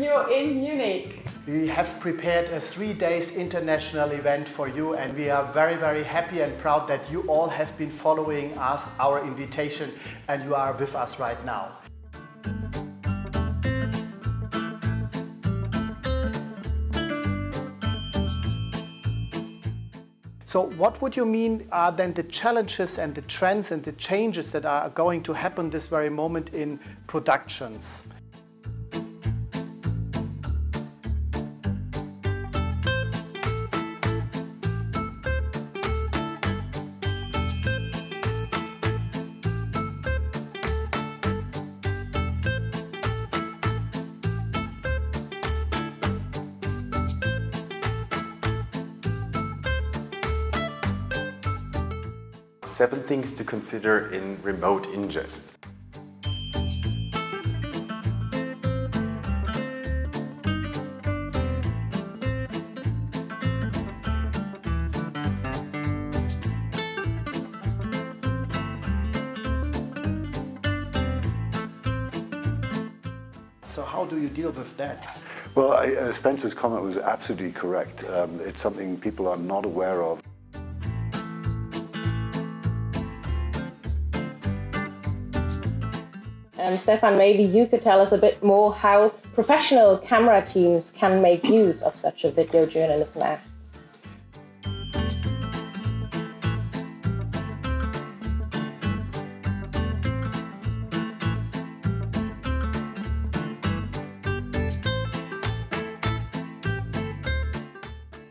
you in Munich. We have prepared a 3-day international event for you, and we are very, very happy and proud that you all have been following us, our invitation, and you are with us right now. So what would you mean are then the challenges and the trends and the changes that are going to happen this very moment in productions? Seven things to consider in remote ingest. So how do you deal with that? Well, Spencer's comment was absolutely correct. It's something people are not aware of. Stefan, maybe you could tell us a bit more how professional camera teams can make use of such a video journalism app.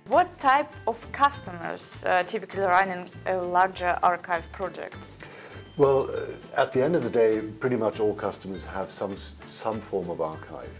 What type of customers typically run in larger archive projects? Well, at the end of the day, pretty much all customers have some form of archive.